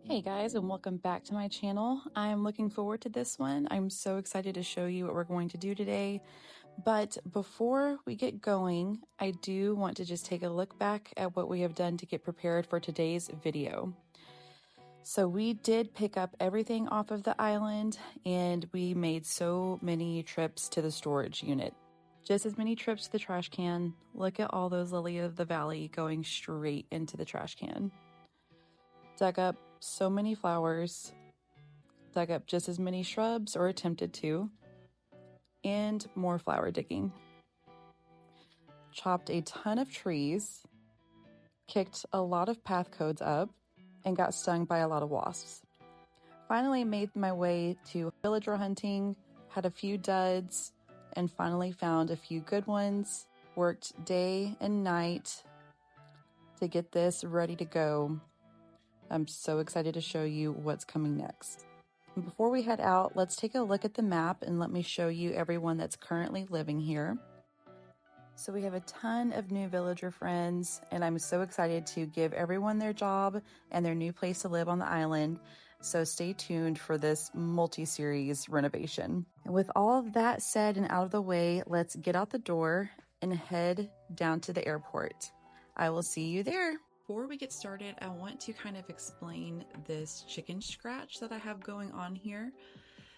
Hey guys, and welcome back to my channel. I'm looking forward to this one. I'm so excited to show you what we're going to do today. But before we get going, I do want to just take a look back at what we have done to get prepared for today's video. So we did pick up everything off of the island and we made so many trips to the storage unit. Just as many trips to the trash can. Look at all those lily of the valley going straight into the trash can. Dug up so many flowers, dug up just as many shrubs, or attempted to, and more flower digging. Chopped a ton of trees, kicked a lot of path codes up, and got stung by a lot of wasps. Finally made my way to villager hunting, had a few duds, and finally found a few good ones. Worked day and night to get this ready to go. I'm so excited to show you what's coming next. And before we head out, let's take a look at the map and let me show you everyone that's currently living here. So we have a ton of new villager friends, and I'm so excited to give everyone their job and their new place to live on the island. So stay tuned for this multi-series renovation. And with all of that said and out of the way, let's get out the door and head down to the airport. I will see you there. Before we get started, I want to kind of explain this chicken scratch that I have going on here.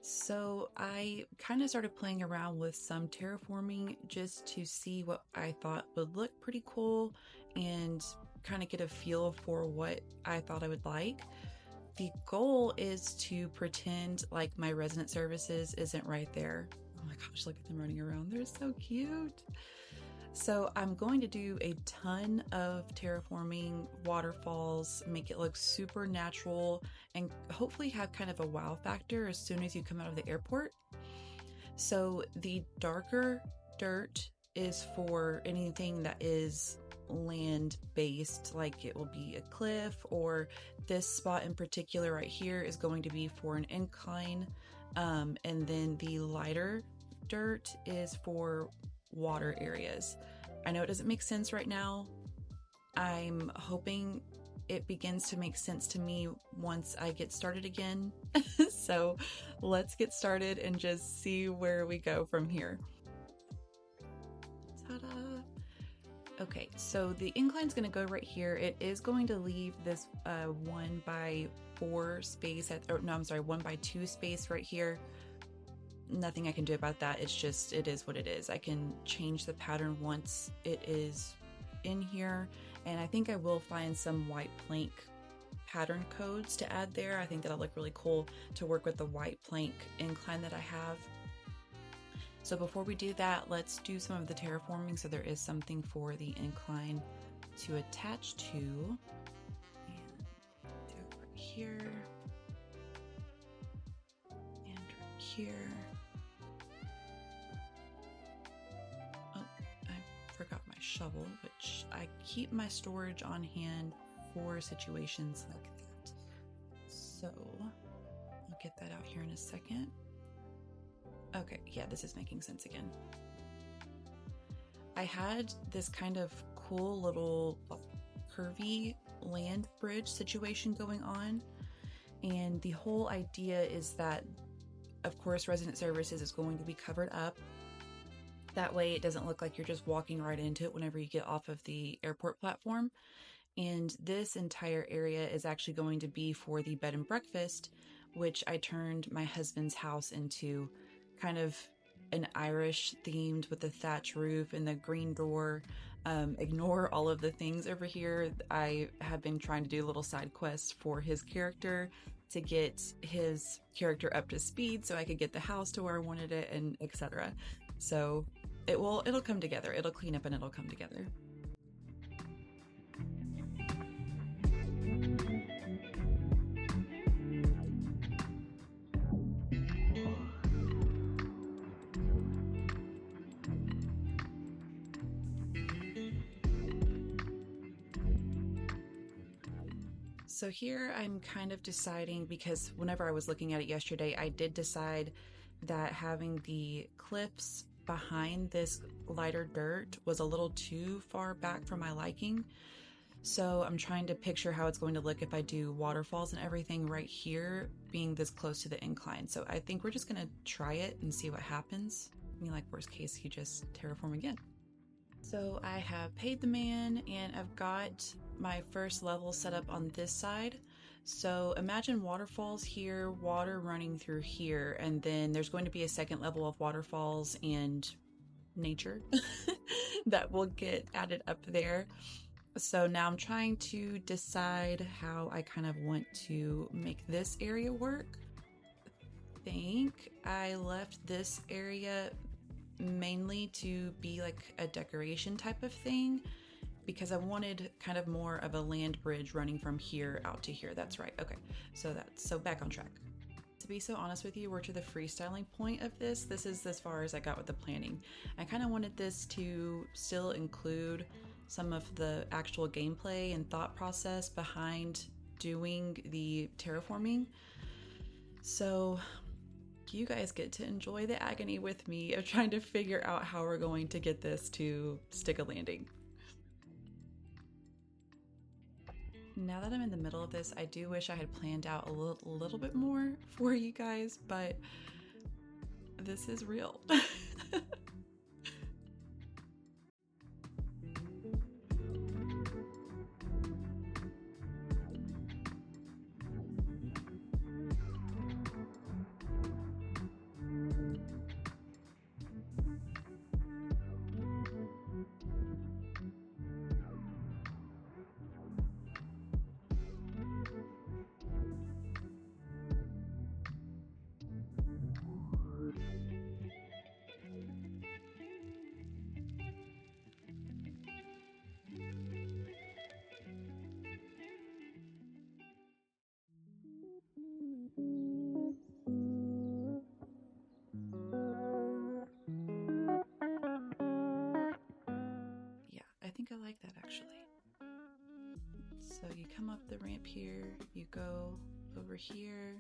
So I kind of started playing around with some terraforming just to see what I thought would look pretty cool and kind of get a feel for what I thought I would like. The goal is to pretend like my resident services isn't right there. Oh my gosh, look at them running around. They're so cute. So I'm going to do a ton of terraforming waterfalls, make it look super natural, and hopefully have kind of a wow factor as soon as you come out of the airport. So the darker dirt is for anything that is land-based, like it will be a cliff, or this spot in particular right here is going to be for an incline. And then the lighter dirt is for water areas. I know it doesn't make sense right now. I'm hoping it begins to make sense to me once I get started again. So let's get started and just see where we go from here. Ta-da! Okay, so the incline is going to go right here. It is going to leave this 1x4 space at, or no, I'm sorry, 1x2 space right here. Nothing I can do about that. It's just, it is what it is. I can change the pattern once it is in here, and I think I will find some white plank pattern codes to add there. I think that'll look really cool to work with the white plank incline that I have. So before we do that, let's do some of the terraforming so there is something for the incline to attach to. And do it right here and right here. Forgot my shovel, which I keep my storage on hand for situations like that. So I'll get that out here in a second. Okay, yeah, this is making sense again. I had this kind of cool little curvy land bridge situation going on, and the whole idea is that, of course, resident services is going to be covered up. That way it doesn't look like you're just walking right into it whenever you get off of the airport platform. And this entire area is actually going to be for the bed and breakfast, which I turned my husband's house into kind of an Irish themed with the thatch roof and the green door. Ignore all of the things over here. I have been trying to do little side quests for his character to get his character up to speed so I could get the house to where I wanted it, and etc. So it'll come together. It'll clean up and it'll come together. So here I'm kind of deciding, because whenever I was looking at it yesterday, I did decide that having the cliffs behind this lighter dirt was a little too far back for my liking. So I'm trying to picture how it's going to look if I do waterfalls and everything right here, being this close to the incline. So I think we're just gonna try it and see what happens. I mean, like worst case, you just terraform again. So I have paid the man and I've got my first level set up on this side. So imagine waterfalls here, water running through here, and then there's going to be a second level of waterfalls and nature that will get added up there. So now I'm trying to decide how I kind of want to make this area work. I think I left this area mainly to be like a decoration type of thing because I wanted kind of more of a land bridge running from here out to here. That's right. Okay. So back on track. To be so honest with you, we're to the freestyling point of this. This is as far as I got with the planning. I kind of wanted this to still include some of the actual gameplay and thought process behind doing the terraforming. So you guys get to enjoy the agony with me of trying to figure out how we're going to get this to stick a landing. Now that I'm in the middle of this, I do wish I had planned out a little bit more for you guys, but this is real. Yeah, I think I like that actually. So you come up the ramp here, you go over here,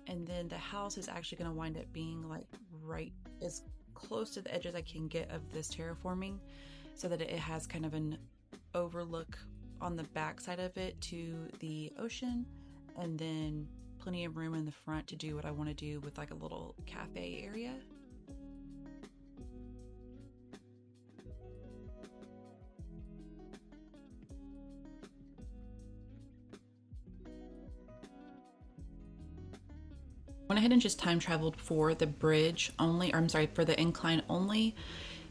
and then the house is actually going to wind up being like right as close to the edge as I can get of this terraforming so that it has kind of an overlook on the back side of it to the ocean, and then plenty of room in the front to do what I want to do with like a little cafe area. Went ahead and just time traveled for the bridge only, or I'm sorry, for the incline only,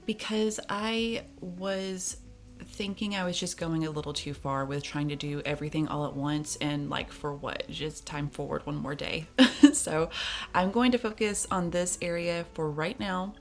because I was thinking I was just going a little too far with trying to do everything all at once and like for what? Just time forward one more day. So I'm going to focus on this area for right now.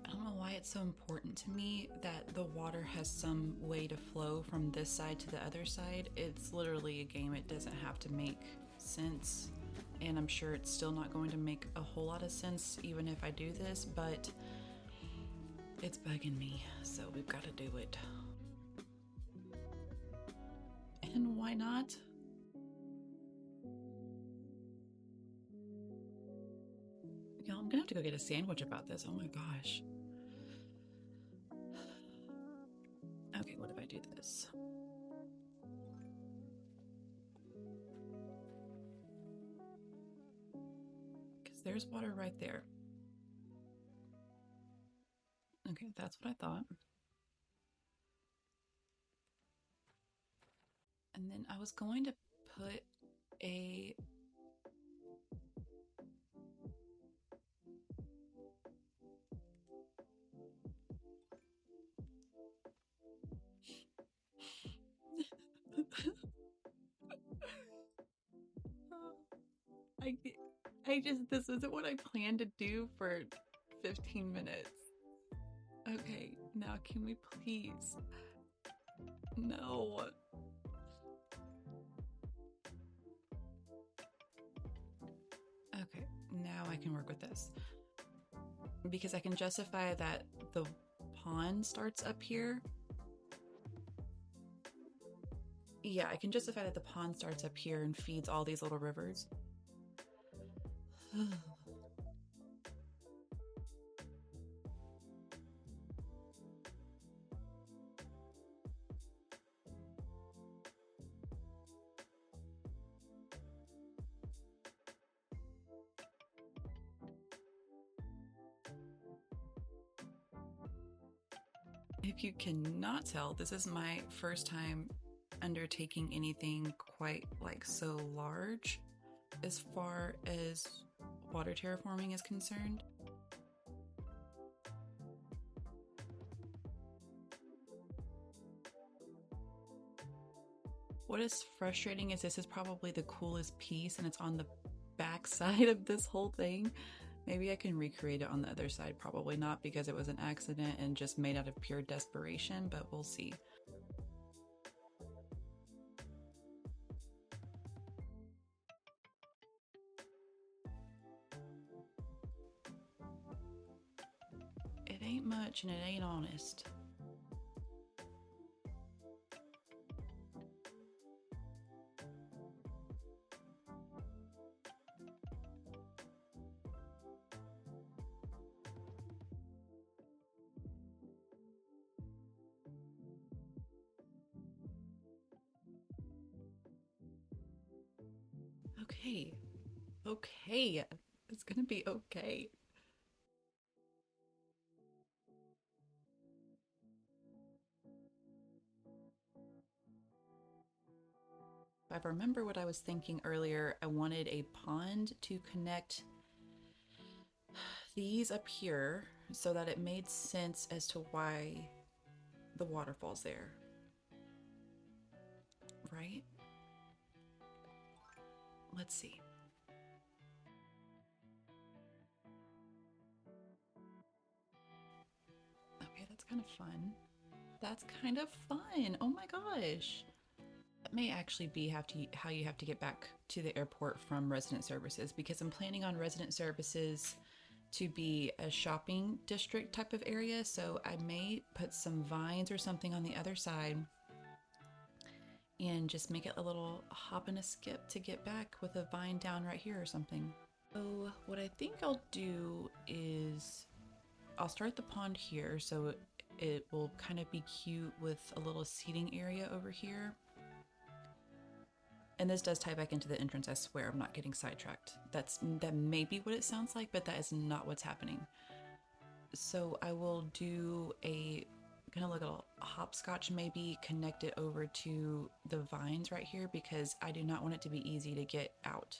I don't know why it's so important to me that the water has some way to flow from this side to the other side. It's literally a game. It doesn't have to make sense. And I'm sure it's still not going to make a whole lot of sense even if I do this, but it's bugging me. So we've got to do it. And why not? Y'all, I'm gonna have to go get a sandwich about this. Oh my gosh. Okay, what if I do this? Because there's water right there. Okay, that's what I thought. And then I was going to put a I this isn't what I planned to do for 15 minutes. Okay, now can we please? No. Okay, now I can work with this. because I can justify that the pond starts up here. Yeah, I can justify that the pond starts up here and feeds all these little rivers. If you cannot tell, this is my first time undertaking anything quite like so large as far as water terraforming is concerned. What is frustrating is this is probably the coolest piece and it's on the back side of this whole thing. Maybe I can recreate it on the other side. Probably not, because it was an accident and just made out of pure desperation, but we'll see. It ain't much and it ain't honest. Okay. Okay. It's gonna be okay. If I remember what I was thinking earlier, I wanted a pond to connect these up here so that it made sense as to why the waterfall's there. Right? Let's see. Okay, that's kind of fun. That's kind of fun. Oh my gosh. That may actually be how you have to get back to the airport from resident services, because I'm planning on resident services to be a shopping district type of area. So I may put some vines or something on the other side and just make it a little hop and a skip to get back with a vine down right here or something. So what I think I'll do is I'll start the pond here so it will kind of be cute with a little seating area over here. And this does tie back into the entrance, I swear. I'm not getting sidetracked. That may be what it sounds like, but that is not what's happening. So I will do a kind of like a hopscotch, maybe connect it over to the vines right here, because I do not want it to be easy to get out.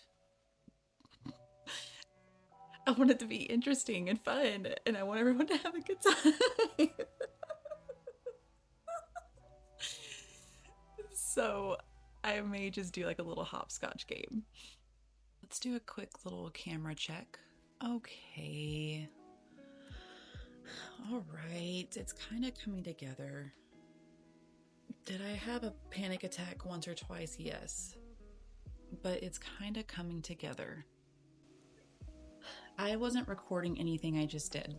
I want it to be interesting and fun, and I want everyone to have a good time. So I may just do like a little hopscotch game. Let's do a quick little camera check. Okay. All right, it's kind of coming together. Did I have a panic attack once or twice? Yes. But it's kind of coming together. I wasn't recording anything, I just did.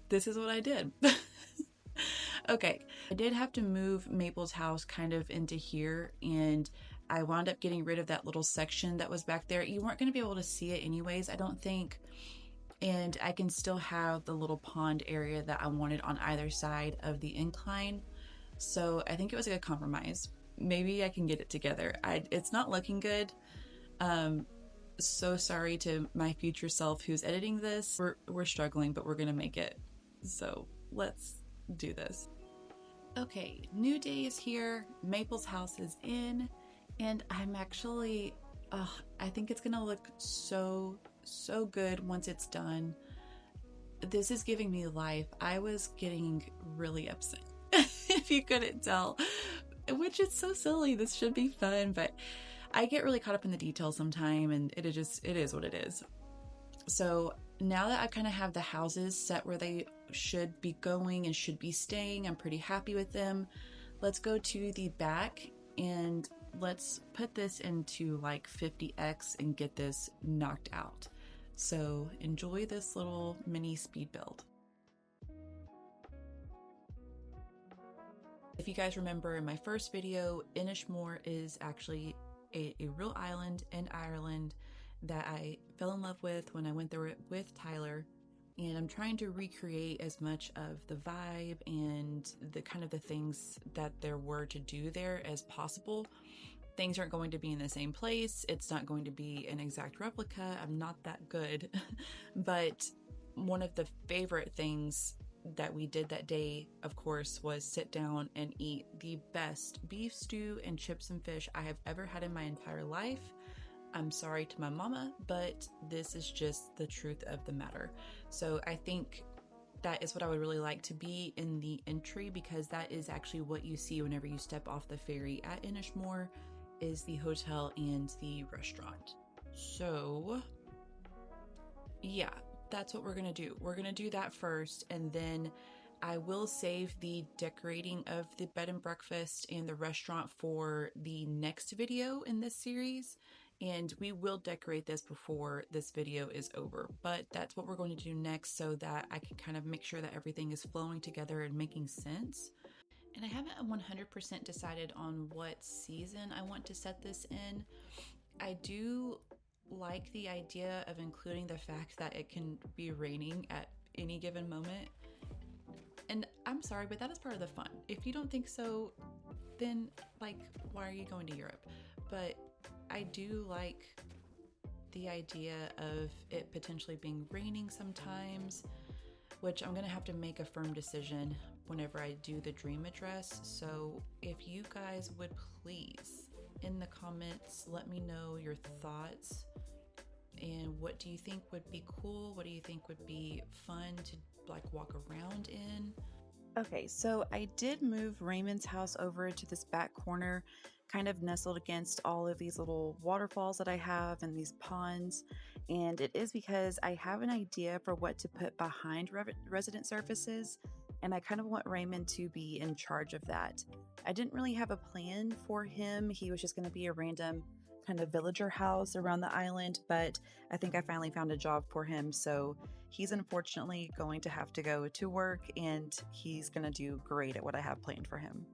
This is what I did. Okay, I did have to move Maple's house kind of into here, and I wound up getting rid of that little section that was back there. You weren't going to be able to see it anyways, I don't think. And I can still have the little pond area that I wanted on either side of the incline. So I think it was a good compromise. Maybe I can get it together. It's not looking good. So sorry to my future self who's editing this. We're struggling, but we're gonna make it. So let's do this. Okay, new day is here. Maple's house is in, and I'm actually, I think it's gonna look so good once it's done. This is giving me life. I was getting really upset, if you couldn't tell, which is so silly. This should be fun, but I get really caught up in the details sometime, and it is what it is. So now that I kind of have the houses set where they should be going and should be staying, I'm pretty happy with them. Let's go to the back and let's put this into like 50x and get this knocked out. So enjoy this little mini speed build. If you guys remember in my first video, Innismor is actually a real island in Ireland that I fell in love with when I went through it with Tyler. And I'm trying to recreate as much of the vibe and the kind of the things that there were to do there as possible. Things aren't going to be in the same place. It's not going to be an exact replica. I'm not that good. But one of the favorite things that we did that day, of course, was sit down and eat the best beef stew and chips and fish I have ever had in my entire life. I'm sorry to my mama, but this is just the truth of the matter. So I think that is what I would really like to be in the entry, because that is actually what you see whenever you step off the ferry at Innismor, is the hotel and the restaurant. So yeah, that's what we're gonna do. We're gonna do that first, and then I will save the decorating of the bed and breakfast and the restaurant for the next video in this series. And we will decorate this before this video is over, but that's what we're going to do next so that I can kind of make sure that everything is flowing together and making sense. And I haven't 100% decided on what season I want to set this in. I do like the idea of including the fact that it can be raining at any given moment. And I'm sorry, but that is part of the fun. If you don't think so, then like, why are you going to Europe? But I do like the idea of it potentially being raining sometimes, which I'm gonna have to make a firm decision whenever I do the dream address. So if you guys would please, in the comments, let me know your thoughts and what do you think would be cool? What do you think would be fun to like walk around in? Okay, so I did move Raymond's house over to this back corner, kind of nestled against all of these little waterfalls that I have and these ponds. And it is because I have an idea for what to put behind resident surfaces, and I kind of want Raymond to be in charge of that. I didn't really have a plan for him. He was just going to be a random kind of villager house around the island, but I think I finally found a job for him. So he's unfortunately going to have to go to work, and he's going to do great at what I have planned for him.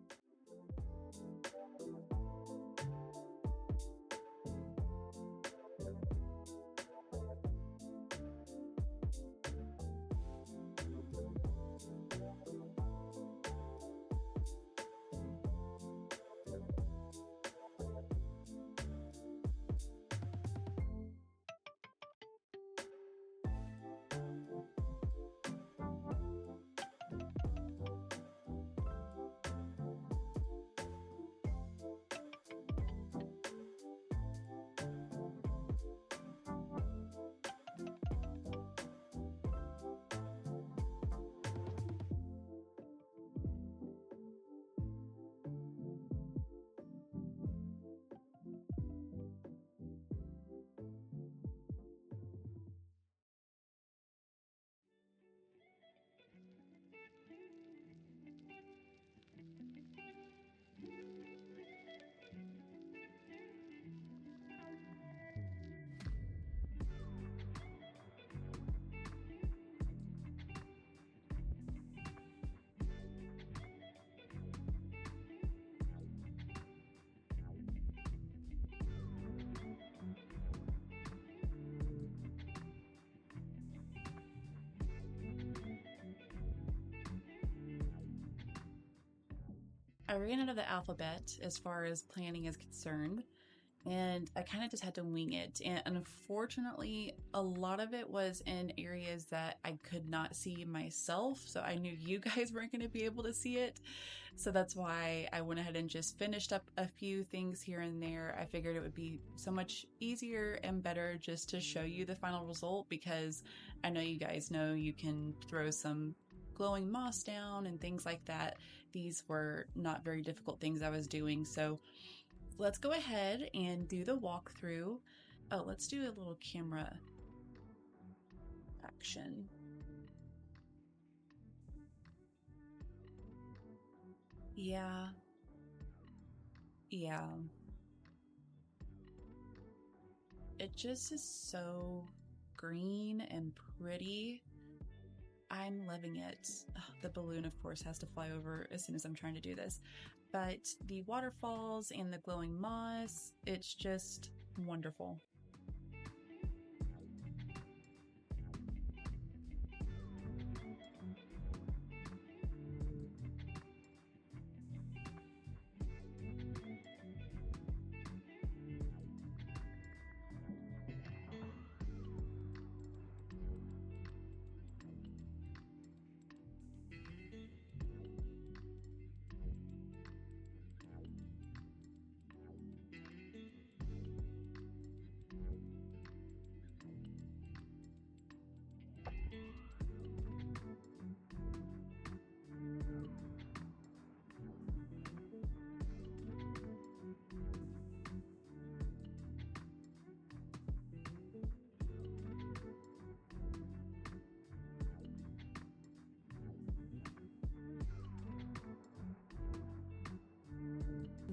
I ran out of the alphabet as far as planning is concerned, and I kind of just had to wing it. And unfortunately, a lot of it was in areas that I could not see myself, so I knew you guys weren't going to be able to see it. So that's why I went ahead and just finished up a few things here and there. I figured it would be so much easier and better just to show you the final result, because I know you guys know you can throw some glowing moss down and things like that. These were not very difficult things I was doing. So let's go ahead and do the walkthrough. Oh, let's do a little camera action. Yeah. It just is so green and pretty. I'm loving it. Ugh, the balloon, of course, has to fly over as soon as I'm trying to do this. But the waterfalls and the glowing moss, it's just wonderful.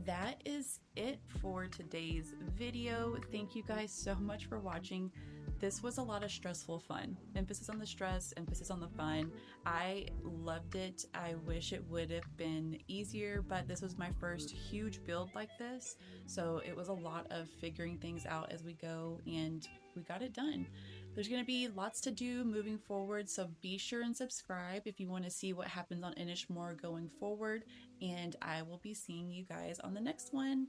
That is it for today's video. Thank you guys so much for watching. This was a lot of stressful fun. Emphasis on the stress, emphasis on the fun. I loved it. I wish it would have been easier, but this was my first huge build like this. So it was a lot of figuring things out as we go, and we got it done. There's going to be lots to do moving forward, so be sure and subscribe if you want to see what happens on Innismor going forward, and I will be seeing you guys on the next one.